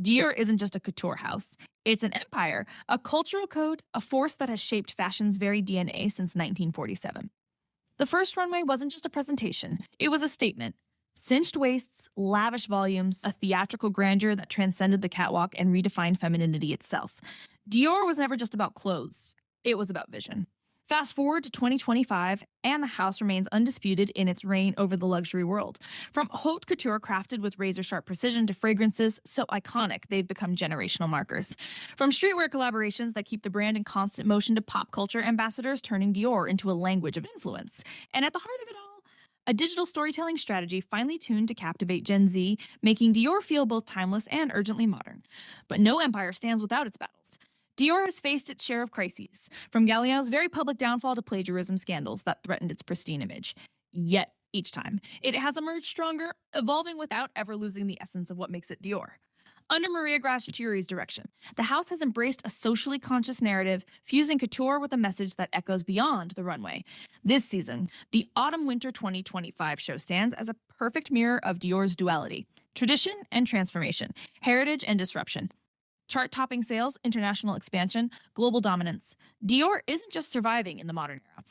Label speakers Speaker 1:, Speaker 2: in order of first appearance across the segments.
Speaker 1: Dior isn't just a couture house. It's an empire, a cultural code, a force that has shaped fashion's very DNA since 1947. The first runway wasn't just a presentation, it was a statement. Cinched waists, lavish volumes, a theatrical grandeur that transcended the catwalk and redefined femininity itself. Dior was never just about clothes, it was about vision. Fast forward to 2025, and the house remains undisputed in its reign over the luxury world. From haute couture crafted with razor-sharp precision to fragrances so iconic they've become generational markers. From streetwear collaborations that keep the brand in constant motion to pop culture ambassadors turning Dior into a language of influence. And at the heart of it all, a digital storytelling strategy finely tuned to captivate Gen Z, making Dior feel both timeless and urgently modern. But no empire stands without its battles. Dior has faced its share of crises, from Galliano's very public downfall to plagiarism scandals that threatened its pristine image. Yet, each time, it has emerged stronger, evolving without ever losing the essence of what makes it Dior. Under Maria Grazia Chiuri's direction, the house has embraced a socially conscious narrative, fusing couture with a message that echoes beyond the runway. This season, the Autumn-Winter 2025 show stands as a perfect mirror of Dior's duality: tradition and transformation, heritage and disruption. Chart-topping sales, international expansion, global dominance. Dior isn't just surviving in the modern era.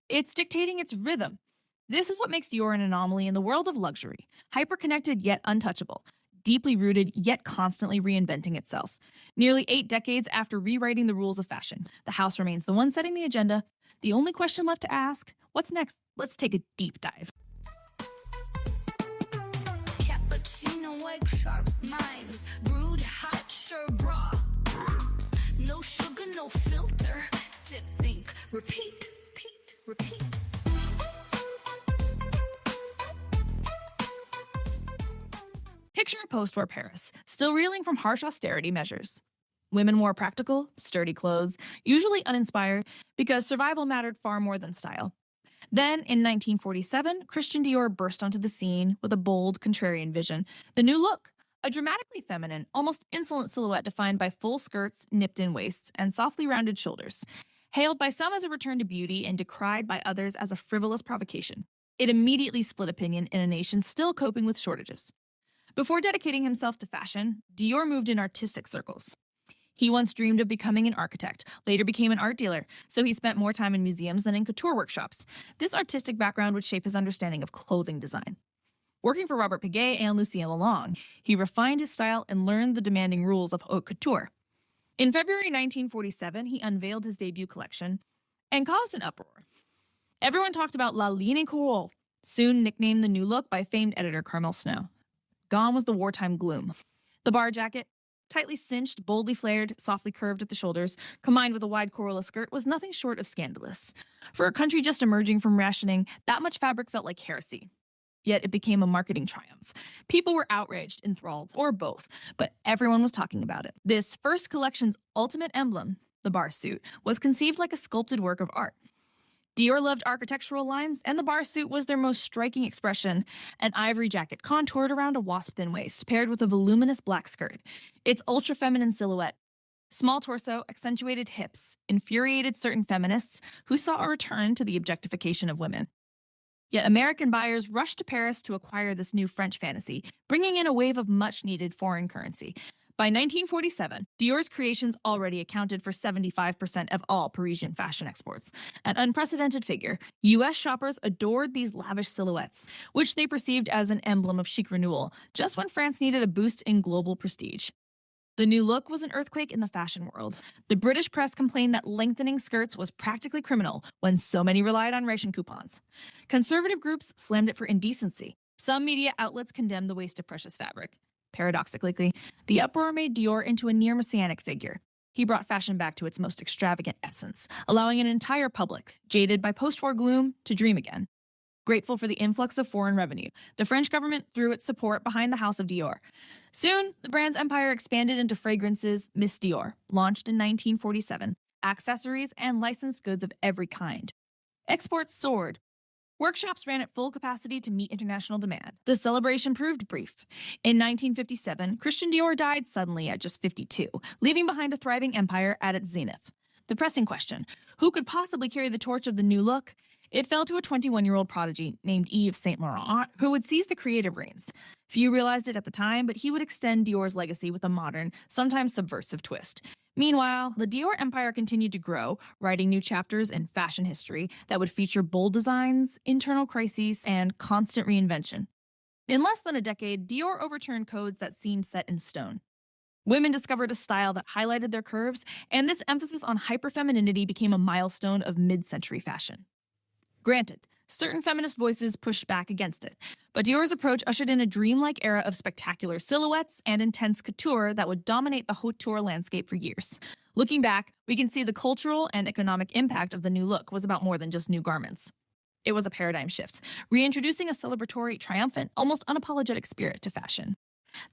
Speaker 1: It's dictating its rhythm. This is what makes Dior an anomaly in the world of luxury. Hyper-connected yet untouchable. Deeply rooted yet constantly reinventing itself. Nearly 8 decades after rewriting the rules of fashion, the house remains the one setting the agenda. The only question left to ask, what's next? Let's take a deep dive.
Speaker 2: Cappuccino, egg, sharp minds, brewed hot, sure bra. No sugar, no filter. Sip, think, repeat, repeat.
Speaker 1: Picture post-war Paris, still reeling from harsh austerity measures. Women wore practical, sturdy clothes, usually uninspired, because survival mattered far more than style. Then, in 1947, Christian Dior burst onto the scene with a bold, contrarian vision. The new look, a dramatically feminine, almost insolent silhouette defined by full skirts, nipped-in waists, and softly rounded shoulders. Hailed by some as a return to beauty and decried by others as a frivolous provocation. It immediately split opinion in a nation still coping with shortages. Before dedicating himself to fashion, Dior moved in artistic circles. He once dreamed of becoming an architect, later became an art dealer, so he spent more time in museums than in couture workshops. This artistic background would shape his understanding of clothing design. Working for Robert Piguet and Lucien Lelong, he refined his style and learned the demanding rules of haute couture. In February 1947, he unveiled his debut collection and caused an uproar. Everyone talked about La Ligne Courroux, soon nicknamed the new look by famed editor Carmel Snow. Gone was the wartime gloom. The bar jacket, tightly cinched, boldly flared, softly curved at the shoulders, combined with a wide corolla skirt, was nothing short of scandalous. For a country just emerging from rationing, that much fabric felt like heresy. Yet it became a marketing triumph. People were outraged, enthralled, or both, but everyone was talking about it. This first collection's ultimate emblem, the bar suit, was conceived like a sculpted work of art. Dior loved architectural lines, and the bar suit was their most striking expression, an ivory jacket contoured around a wasp-thin waist, paired with a voluminous black skirt. Its ultra-feminine silhouette, small torso, accentuated hips, infuriated certain feminists who saw a return to the objectification of women. Yet American buyers rushed to Paris to acquire this new French fantasy, bringing in a wave of much-needed foreign currency. By 1947, Dior's creations already accounted for 75% of all Parisian fashion exports. An unprecedented figure, U.S. shoppers adored these lavish silhouettes, which they perceived as an emblem of chic renewal, just when France needed a boost in global prestige. The new look was an earthquake in the fashion world. The British press complained that lengthening skirts was practically criminal when so many relied on ration coupons. Conservative groups slammed it for indecency. Some media outlets condemned the waste of precious fabric. Paradoxically, the uproar made Dior into a near messianic figure. He brought fashion back to its most extravagant essence, allowing an entire public, jaded by post-war gloom, to dream again. Grateful for the influx of foreign revenue, the French government threw its support behind the House of Dior. Soon, the brand's empire expanded into fragrances Miss Dior, launched in 1947, accessories, and licensed goods of every kind. Exports soared. Workshops ran at full capacity to meet international demand. The celebration proved brief. In 1957, Christian Dior died suddenly at just 52, leaving behind a thriving empire at its zenith. The pressing question, who could possibly carry the torch of the new look? It fell to a 21-year-old prodigy named Yves Saint Laurent, who would seize the creative reins. Few realized it at the time, but he would extend Dior's legacy with a modern, sometimes subversive twist. Meanwhile, the Dior empire continued to grow, writing new chapters in fashion history that would feature bold designs, internal crises, and constant reinvention. In less than a decade, Dior overturned codes that seemed set in stone. Women discovered a style that highlighted their curves, and this emphasis on hyperfemininity became a milestone of mid-century fashion. Granted, certain feminist voices pushed back against it, but Dior's approach ushered in a dreamlike era of spectacular silhouettes and intense couture that would dominate the haute couture landscape for years. Looking back, we can see the cultural and economic impact of the new look was about more than just new garments. It was a paradigm shift, reintroducing a celebratory, triumphant, almost unapologetic spirit to fashion.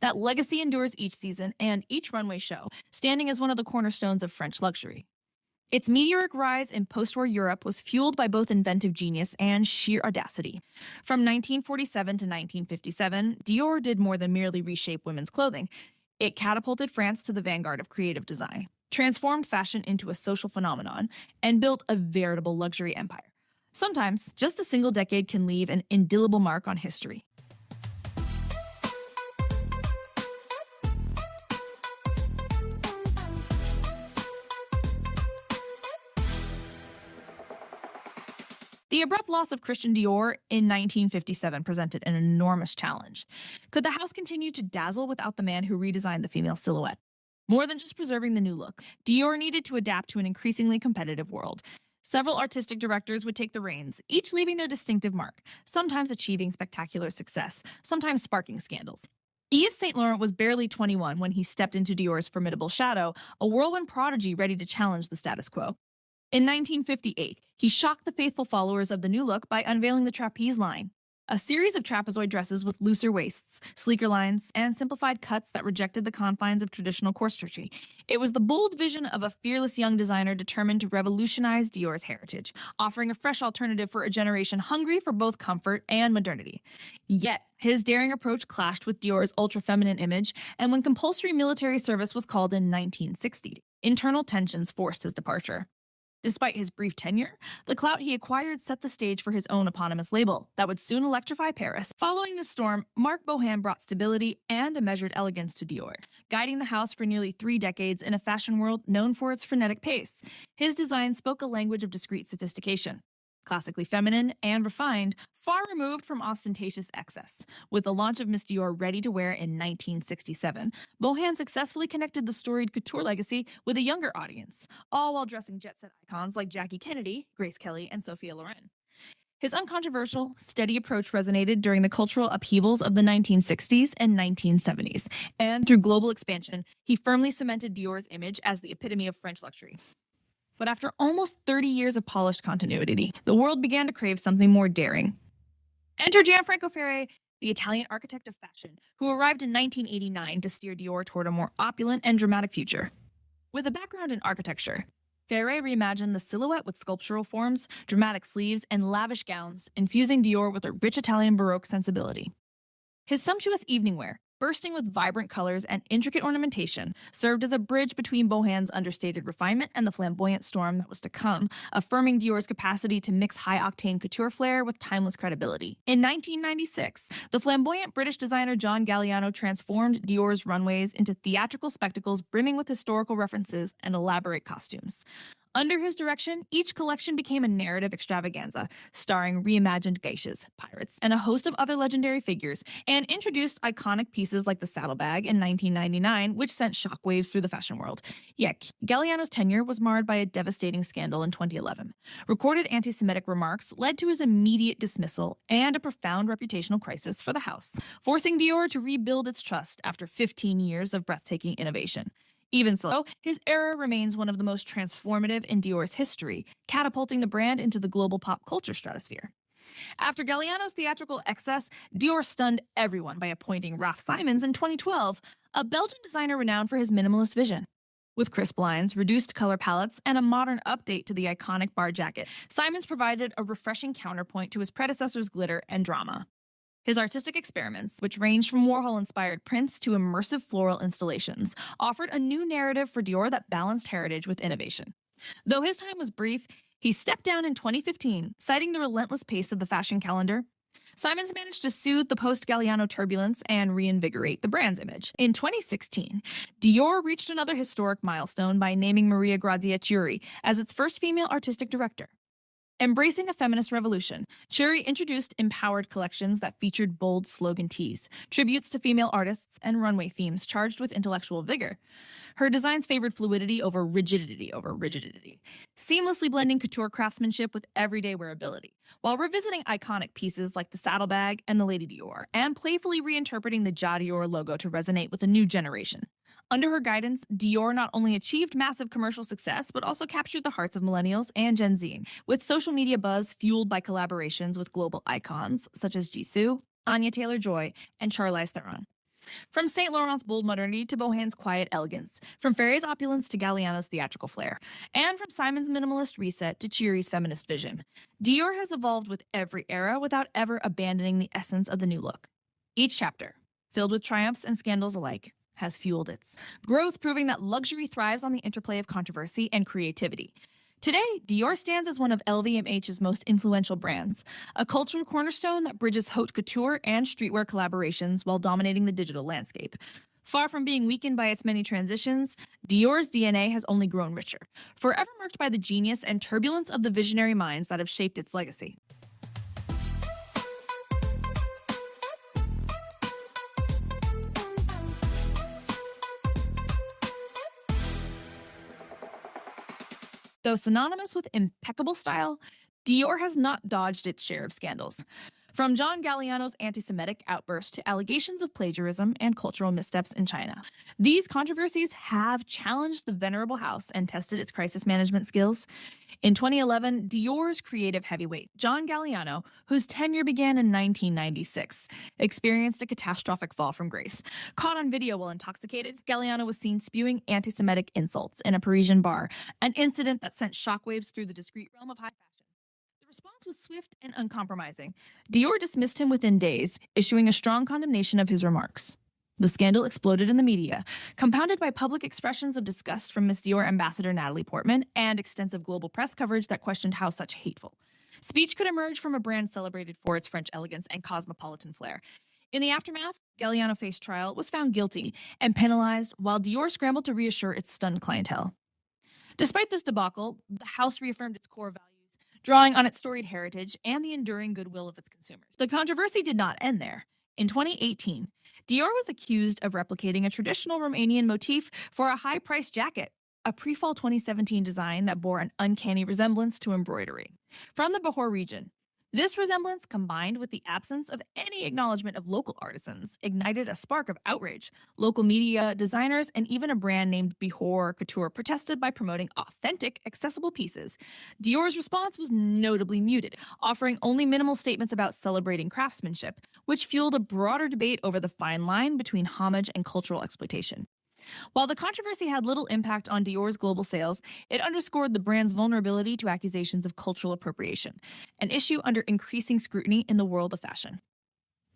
Speaker 1: That legacy endures each season and each runway show, standing as one of the cornerstones of French luxury. Its meteoric rise in post-war Europe was fueled by both inventive genius and sheer audacity. From 1947 to 1957, Dior did more than merely reshape women's clothing. It catapulted France to the vanguard of creative design, transformed fashion into a social phenomenon, and built a veritable luxury empire. Sometimes, just a single decade can leave an indelible mark on history. The abrupt loss of Christian Dior in 1957 presented an enormous challenge. Could the house continue to dazzle without the man who redesigned the female silhouette? More than just preserving the new look, Dior needed to adapt to an increasingly competitive world. Several artistic directors would take the reins, each leaving their distinctive mark, sometimes achieving spectacular success, sometimes sparking scandals. Yves Saint Laurent was barely 21 when he stepped into Dior's formidable shadow, a whirlwind prodigy ready to challenge the status quo. In 1958, he shocked the faithful followers of the new look by unveiling the trapeze line, a series of trapezoid dresses with looser waists, sleeker lines, and simplified cuts that rejected the confines of traditional corsetry. It was the bold vision of a fearless young designer determined to revolutionize Dior's heritage, offering a fresh alternative for a generation hungry for both comfort and modernity. Yet, his daring approach clashed with Dior's ultra-feminine image, and when compulsory military service was called in 1960, internal tensions forced his departure. Despite his brief tenure, the clout he acquired set the stage for his own eponymous label that would soon electrify Paris. Following the storm, Marc Bohan brought stability and a measured elegance to Dior, guiding the house for nearly 3 decades in a fashion world known for its frenetic pace. His design spoke a language of discreet sophistication, classically feminine and refined, far removed from ostentatious excess. With the launch of Miss Dior ready-to-wear in 1967, Bohan successfully connected the storied couture legacy with a younger audience, all while dressing jet-set icons like Jackie Kennedy, Grace Kelly, and Sophia Loren. His uncontroversial, steady approach resonated during the cultural upheavals of the 1960s and 1970s, and through global expansion, he firmly cemented Dior's image as the epitome of French luxury. But after almost 30 years of polished continuity, the world began to crave something more daring. Enter Gianfranco Ferré, the Italian architect of fashion, who arrived in 1989 to steer Dior toward a more opulent and dramatic future. With a background in architecture, Ferré reimagined the silhouette with sculptural forms, dramatic sleeves, and lavish gowns, infusing Dior with a rich Italian Baroque sensibility. His sumptuous evening wear, bursting with vibrant colors and intricate ornamentation, served as a bridge between Bohan's understated refinement and the flamboyant storm that was to come, affirming Dior's capacity to mix high-octane couture flair with timeless credibility. In 1996, the flamboyant British designer John Galliano transformed Dior's runways into theatrical spectacles brimming with historical references and elaborate costumes. Under his direction, each collection became a narrative extravaganza, starring reimagined geishas, pirates, and a host of other legendary figures, and introduced iconic pieces like the saddlebag in 1999, which sent shockwaves through the fashion world. Yet, Galliano's tenure was marred by a devastating scandal in 2011. Recorded anti-Semitic remarks led to his immediate dismissal and a profound reputational crisis for the house, forcing Dior to rebuild its trust after 15 years of breathtaking innovation. Even so, his era remains one of the most transformative in Dior's history, catapulting the brand into the global pop culture stratosphere. After Galliano's theatrical excess, Dior stunned everyone by appointing Raf Simons in 2012, a Belgian designer renowned for his minimalist vision. With crisp lines, reduced color palettes, and a modern update to the iconic bar jacket, Simons provided a refreshing counterpoint to his predecessor's glitter and drama. His artistic experiments, which ranged from Warhol-inspired prints to immersive floral installations, offered a new narrative for Dior that balanced heritage with innovation. Though his time was brief, he stepped down in 2015, citing the relentless pace of the fashion calendar. Simons managed to soothe the post-Galliano turbulence and reinvigorate the brand's image. In 2016, Dior reached another historic milestone by naming Maria Grazia Chiuri as its first female artistic director. Embracing a feminist revolution, Chiuri introduced empowered collections that featured bold slogan tees, tributes to female artists, and runway themes charged with intellectual vigor. Her designs favored fluidity over rigidity, seamlessly blending couture craftsmanship with everyday wearability, while revisiting iconic pieces like the saddlebag and the Lady Dior, and playfully reinterpreting the Ja Dior logo to resonate with a new generation. Under her guidance, Dior not only achieved massive commercial success, but also captured the hearts of millennials and Gen Z, with social media buzz fueled by collaborations with global icons such as Jisoo, Anya Taylor-Joy, and Charlize Theron. From Saint Laurent's bold modernity to Bohan's quiet elegance, from Ferrer's opulence to Galliano's theatrical flair, and from Simon's minimalist reset to Chiuri's feminist vision, Dior has evolved with every era without ever abandoning the essence of the new look. Each chapter, filled with triumphs and scandals alike, has fueled its growth, proving that luxury thrives on the interplay of controversy and creativity. Today, Dior stands as one of LVMH's most influential brands, a cultural cornerstone that bridges haute couture and streetwear collaborations while dominating the digital landscape. Far from being weakened by its many transitions, Dior's DNA has only grown richer, forever marked by the genius and turbulence of the visionary minds that have shaped its legacy. Though synonymous with impeccable style, Dior has not dodged its share of scandals. From John Galliano's anti-Semitic outburst to allegations of plagiarism and cultural missteps in China, these controversies have challenged the venerable house and tested its crisis management skills. In 2011, Dior's creative heavyweight, John Galliano, whose tenure began in 1996, experienced a catastrophic fall from grace. Caught on video while intoxicated, Galliano was seen spewing anti-Semitic insults in a Parisian bar, an incident that sent shockwaves through the discreet realm of high fashion. The response was swift and uncompromising. Dior dismissed him within days, issuing a strong condemnation of his remarks. The scandal exploded in the media, compounded by public expressions of disgust from Miss Dior ambassador Natalie Portman and extensive global press coverage that questioned how such hateful speech could emerge from a brand celebrated for its French elegance and cosmopolitan flair. In the aftermath, Galliano faced trial, was found guilty, and penalized, while Dior scrambled to reassure its stunned clientele. Despite this debacle, the house reaffirmed its core values, drawing on its storied heritage and the enduring goodwill of its consumers. The controversy did not end there. In 2018, Dior was accused of replicating a traditional Romanian motif for a high-priced jacket, a pre-fall 2017 design that bore an uncanny resemblance to embroidery. From the Bahor region, this resemblance, combined with the absence of any acknowledgement of local artisans, ignited a spark of outrage. Local media, designers, and even a brand named Bihor Couture protested by promoting authentic, accessible pieces. Dior's response was notably muted, offering only minimal statements about celebrating craftsmanship, which fueled a broader debate over the fine line between homage and cultural exploitation. While the controversy had little impact on Dior's global sales, it underscored the brand's vulnerability to accusations of cultural appropriation, an issue under increasing scrutiny in the world of fashion.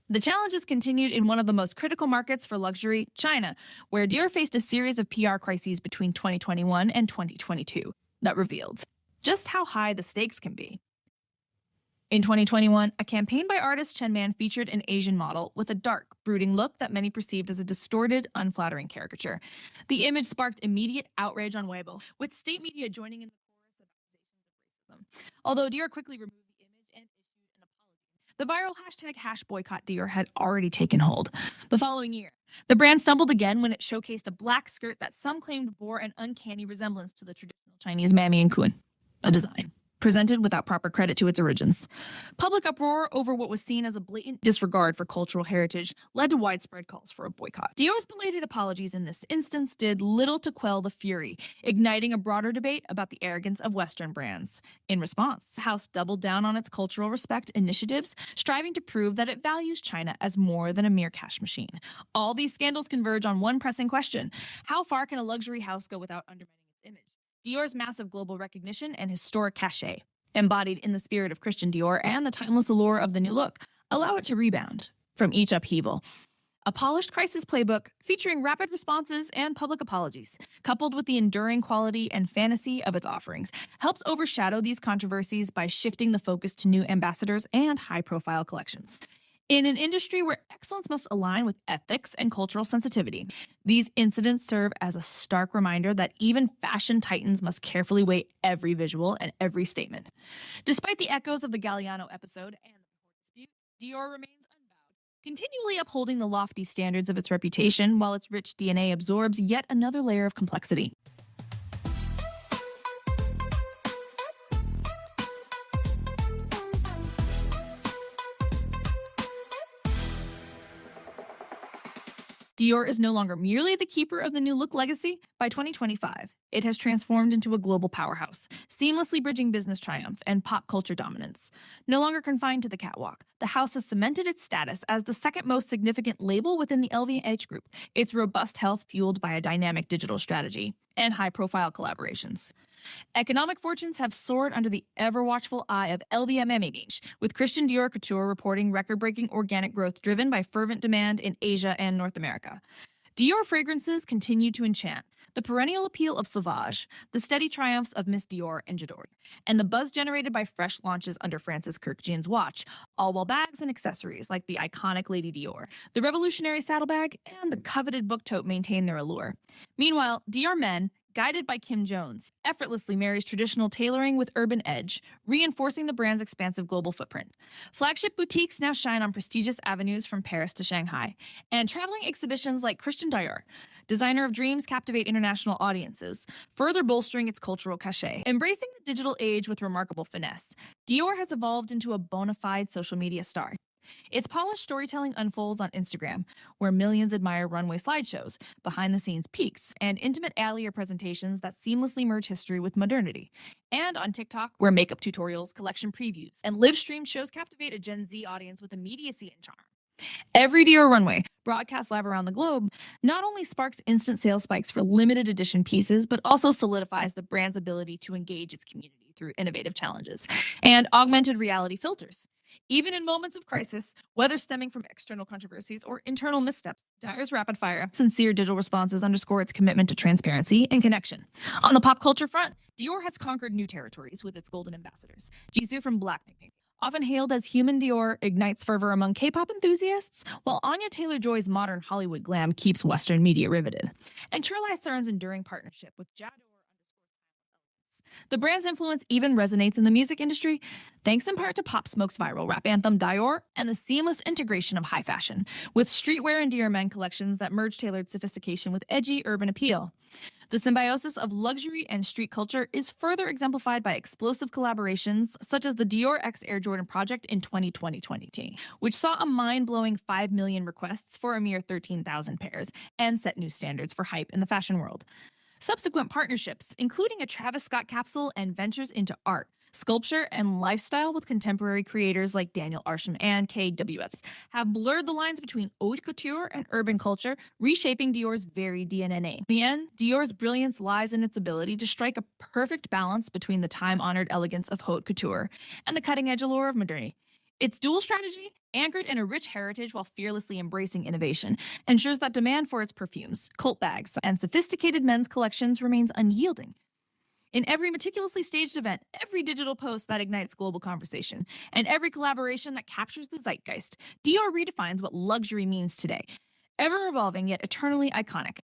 Speaker 1: The challenges continued in one of the most critical markets for luxury, China, where Dior faced a series of PR crises between 2021 and 2022 that revealed just how high the stakes can be. In 2021, a campaign by artist Chen Man featured an Asian model with a dark, brooding look that many perceived as a distorted, unflattering caricature. The image sparked immediate outrage on Weibo, with state media joining in the chorus of accusations of racism. Although Dior quickly removed the image and issued an apology, the viral #boycottdior had already taken hold. The following year, the brand stumbled again when it showcased a black skirt that some claimed bore an uncanny resemblance to the traditional Chinese Mami and Kun, a design presented without proper credit to its origins. Public uproar over what was seen as a blatant disregard for cultural heritage led to widespread calls for a boycott. Dior's belated apologies in this instance did little to quell the fury, igniting a broader debate about the arrogance of Western brands. In response, the house doubled down on its cultural respect initiatives, striving to prove that it values China as more than a mere cash machine. All these scandals converge on one pressing question: how far can a luxury house go without undermining its image? Dior's massive global recognition and historic cachet, embodied in the spirit of Christian Dior and the timeless allure of the new look, allow it to rebound from each upheaval. A polished crisis playbook featuring rapid responses and public apologies, coupled with the enduring quality and fantasy of its offerings, helps overshadow these controversies by shifting the focus to new ambassadors and high-profile collections. In an industry where excellence must align with ethics and cultural sensitivity, these incidents serve as a stark reminder that even fashion titans must carefully weigh every visual and every statement. Despite the echoes of the Galliano episode and the dispute, Dior remains unbowed, continually upholding the lofty standards of its reputation while its rich DNA absorbs yet another layer of complexity. Dior is no longer merely the keeper of the new look legacy. By 2025, it has transformed into a global powerhouse, seamlessly bridging business triumph and pop culture dominance. No longer confined to the catwalk, the house has cemented its status as the second most significant label within the LVMH group, its robust health fueled by a dynamic digital strategy and high-profile collaborations. Economic fortunes have soared under the ever-watchful eye of LVMH, with Christian Dior Couture reporting record-breaking organic growth driven by fervent demand in Asia and North America. Dior fragrances continue to enchant. The perennial appeal of Sauvage, the steady triumphs of Miss Dior and J'adore, and the buzz generated by fresh launches under Francis Kurkdjian's watch, all while bags and accessories like the iconic Lady Dior, the revolutionary saddlebag, and the coveted book tote maintain their allure. Meanwhile, Dior Men, guided by Kim Jones, effortlessly marries traditional tailoring with urban edge, reinforcing the brand's expansive global footprint. Flagship boutiques now shine on prestigious avenues from Paris to Shanghai, and traveling exhibitions like Christian Dior, designer of dreams, captivate international audiences, further bolstering its cultural cachet. Embracing the digital age with remarkable finesse, Dior has evolved into a bona fide social media star. Its polished storytelling unfolds on Instagram, where millions admire runway slideshows, behind-the-scenes peeks, and intimate allier presentations that seamlessly merge history with modernity. And on TikTok, where makeup tutorials, collection previews, and live-stream shows captivate a Gen Z audience with immediacy and charm. Every Dior runway, broadcast live around the globe, not only sparks instant sales spikes for limited edition pieces, but also solidifies the brand's ability to engage its community through innovative challenges and augmented reality filters. Even in moments of crisis, whether stemming from external controversies or internal missteps, Dior's rapid-fire, sincere digital responses underscore its commitment to transparency and connection. On the pop culture front, Dior has conquered new territories with its golden ambassadors. Jisoo from Blackpink, often hailed as Human Dior, ignites fervor among K-pop enthusiasts, while Anya Taylor-Joy's modern Hollywood glam keeps Western media riveted. And Charlize Theron's enduring partnership with J'adore. The brand's influence even resonates in the music industry, thanks in part to Pop Smoke's viral rap anthem Dior and the seamless integration of high fashion, with streetwear and Dior Men collections that merge tailored sophistication with edgy urban appeal. The symbiosis of luxury and street culture is further exemplified by explosive collaborations such as the Dior X Air Jordan project in 2020, which saw a mind-blowing 5 million requests for a mere 13,000 pairs and set new standards for hype in the fashion world. Subsequent partnerships, including a Travis Scott capsule and ventures into art, sculpture, and lifestyle with contemporary creators like Daniel Arsham and KWS, have blurred the lines between haute couture and urban culture, reshaping Dior's very DNA. In the end, Dior's brilliance lies in its ability to strike a perfect balance between the time-honored elegance of haute couture and the cutting-edge allure of modernity. Its dual strategy, anchored in a rich heritage while fearlessly embracing innovation, ensures that demand for its perfumes, cult bags, and sophisticated men's collections remains unyielding. In every meticulously staged event, every digital post that ignites global conversation, and every collaboration that captures the zeitgeist, Dior redefines what luxury means today, ever evolving yet eternally iconic.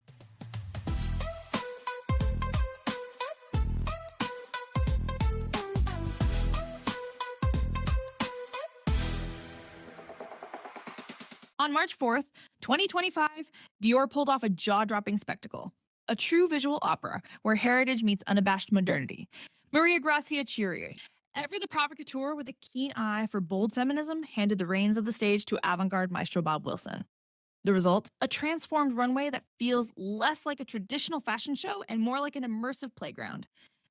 Speaker 1: On March 4th, 2025, Dior pulled off a jaw-dropping spectacle, a true visual opera where heritage meets unabashed modernity. Maria Grazia Chiuri, ever the provocateur with a keen eye for bold feminism, handed the reins of the stage to avant-garde maestro Bob Wilson. The result? A transformed runway that feels less like a traditional fashion show and more like an immersive playground.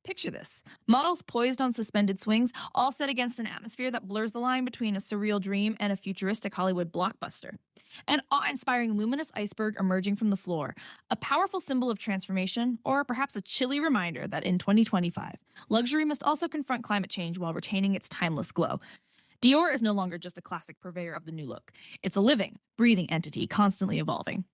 Speaker 1: Picture this. Models poised on suspended swings, all set against an atmosphere that blurs the line between a surreal dream and a futuristic Hollywood blockbuster. An awe-inspiring luminous iceberg emerging from the floor, a powerful symbol of transformation, or perhaps a chilly reminder that in 2025, luxury must also confront climate change while retaining its timeless glow. Dior is no longer just a classic purveyor of the new look. It's a living, breathing entity, constantly evolving.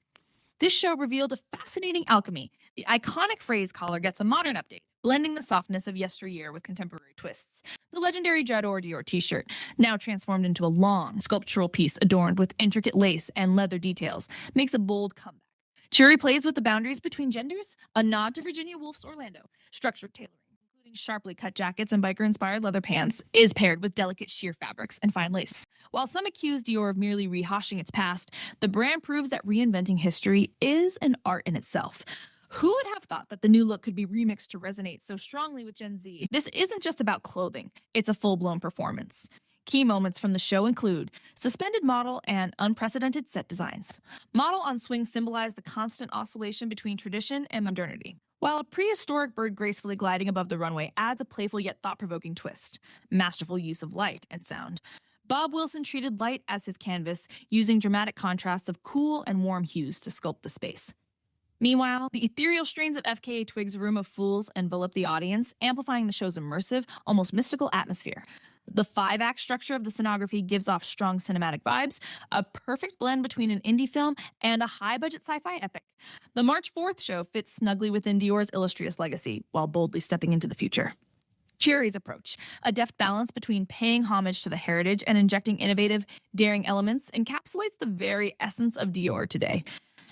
Speaker 1: This show revealed a fascinating alchemy. The iconic phrase collar gets a modern update, blending the softness of yesteryear with contemporary twists. The legendary J'adore Dior t-shirt, now transformed into a long, sculptural piece adorned with intricate lace and leather details, makes a bold comeback. Chiuri plays with the boundaries between genders, a nod to Virginia Woolf's Orlando. Structured tailoring, including sharply cut jackets and biker-inspired leather pants, is paired with delicate sheer fabrics and fine lace. While some accuse Dior of merely rehashing its past, the brand proves that reinventing history is an art in itself. Who would have thought that the new look could be remixed to resonate so strongly with Gen Z? This isn't just about clothing, it's a full-blown performance. Key moments from the show include suspended model and unprecedented set designs. Model on swing symbolized the constant oscillation between tradition and modernity, while a prehistoric bird gracefully gliding above the runway adds a playful yet thought-provoking twist. Masterful use of light and sound. Bob Wilson treated light as his canvas, using dramatic contrasts of cool and warm hues to sculpt the space. Meanwhile, the ethereal strains of FKA Twigs' Room of Fools envelop the audience, amplifying the show's immersive, almost mystical atmosphere. The 5-act structure of the scenography gives off strong cinematic vibes, a perfect blend between an indie film and a high-budget sci-fi epic. The March 4th show fits snugly within Dior's illustrious legacy, while boldly stepping into the future. Chiuri's approach, a deft balance between paying homage to the heritage and injecting innovative, daring elements, encapsulates the very essence of Dior today.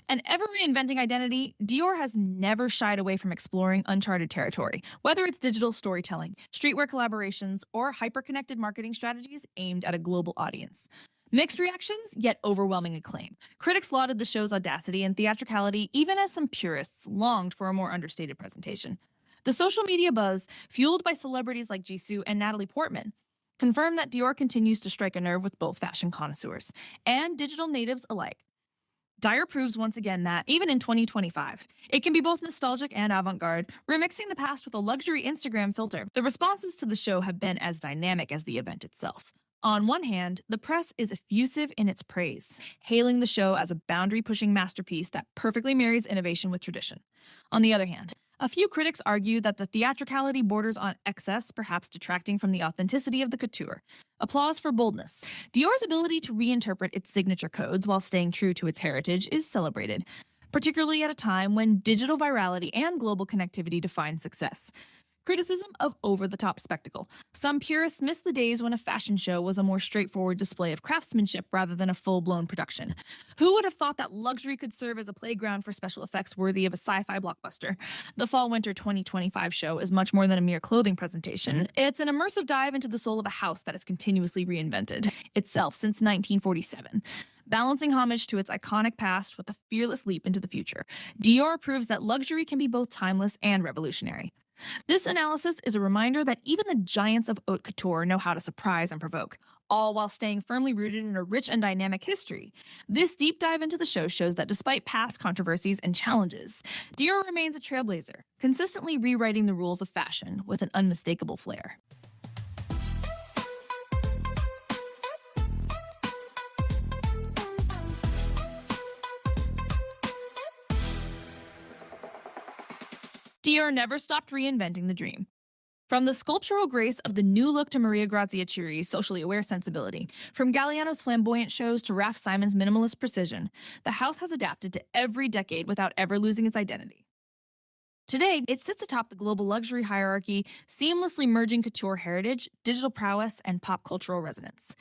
Speaker 1: An ever-reinventing identity, Dior has never shied away from exploring uncharted territory, whether it's digital storytelling, streetwear collaborations, or hyper-connected marketing strategies aimed at a global audience. Mixed reactions, yet overwhelming acclaim. Critics lauded the show's audacity and theatricality, even as some purists longed for a more understated presentation. The social media buzz, fueled by celebrities like Jisoo and Natalie Portman, confirmed that Dior continues to strike a nerve with both fashion connoisseurs and digital natives alike. Dior proves once again that, even in 2025, it can be both nostalgic and avant-garde, remixing the past with a luxury Instagram filter. The responses to the show have been as dynamic as the event itself. On one hand, the press is effusive in its praise, hailing the show as a boundary-pushing masterpiece that perfectly marries innovation with tradition. On the other hand, a few critics argue that the theatricality borders on excess, perhaps detracting from the authenticity of the couture. Applause for boldness. Dior's ability to reinterpret its signature codes while staying true to its heritage is celebrated, particularly at a time when digital virality and global connectivity define success. Criticism of over-the-top spectacle. Some purists miss the days when a fashion show was a more straightforward display of craftsmanship rather than a full-blown production. Who would have thought that luxury could serve as a playground for special effects worthy of a sci-fi blockbuster? The Fall-Winter 2025 show is much more than a mere clothing presentation. It's an immersive dive into the soul of a house that has continuously reinvented itself since 1947. Balancing homage to its iconic past with a fearless leap into the future, Dior proves that luxury can be both timeless and revolutionary. This analysis is a reminder that even the giants of haute couture know how to surprise and provoke, all while staying firmly rooted in a rich and dynamic history. This deep dive into the show shows that despite past controversies and challenges, Dior remains a trailblazer, consistently rewriting the rules of fashion with an unmistakable flair. Dior never stopped reinventing the dream. From the sculptural grace of the new look to Maria Grazia Chiuri's socially aware sensibility, from Galliano's flamboyant shows to Raf Simons' minimalist precision, the house has adapted to every decade without ever losing its identity. Today, it sits atop the global luxury hierarchy, seamlessly merging couture heritage, digital prowess, and pop cultural resonance.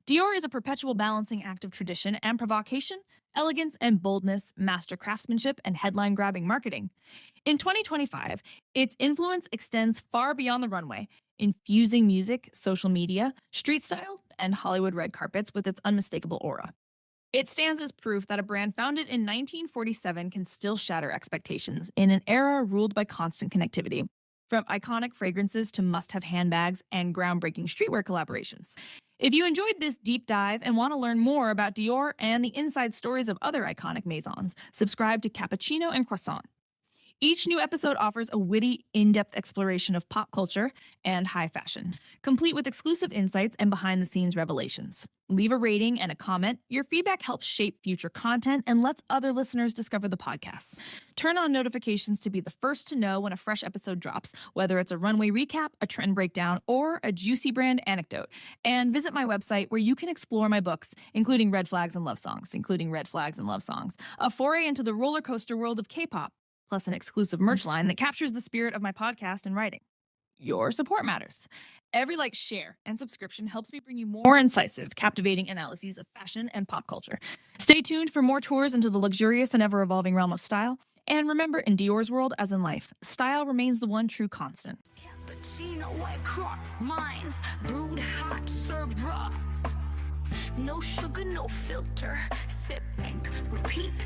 Speaker 1: Dior is a perpetual balancing act of tradition and provocation, elegance and boldness, master craftsmanship, and headline-grabbing marketing. In 2025, its influence extends far beyond the runway, infusing music, social media, street style, and Hollywood red carpets with its unmistakable aura. It stands as proof that a brand founded in 1947 can still shatter expectations in an era ruled by constant connectivity, from iconic fragrances to must-have handbags and groundbreaking streetwear collaborations. If you enjoyed this deep dive and want to learn more about Dior and the inside stories of other iconic maisons, subscribe to Cappuccino and Croissant. Each new episode offers a witty, in-depth exploration of pop culture and high fashion, complete with exclusive insights and behind-the-scenes revelations. Leave a rating and a comment. Your feedback helps shape future content and lets other listeners discover the podcast. Turn on notifications to be the first to know when a fresh episode drops, whether it's a runway recap, a trend breakdown, or a juicy brand anecdote. And visit my website where you can explore my books, including Red Flags and Love Songs, a foray into the roller coaster world of K-pop, plus an exclusive merch line that captures the spirit of my podcast and writing. Your support matters. Every like, share, and subscription helps me bring you more incisive, captivating analyses of fashion and pop culture. Stay tuned for more tours into the luxurious and ever-evolving realm of style. And remember, in Dior's world, as in life, style remains the one true constant.
Speaker 2: Cappuccino, white crop, mines, brewed hot, served raw. No sugar, no filter, sip, think, repeat.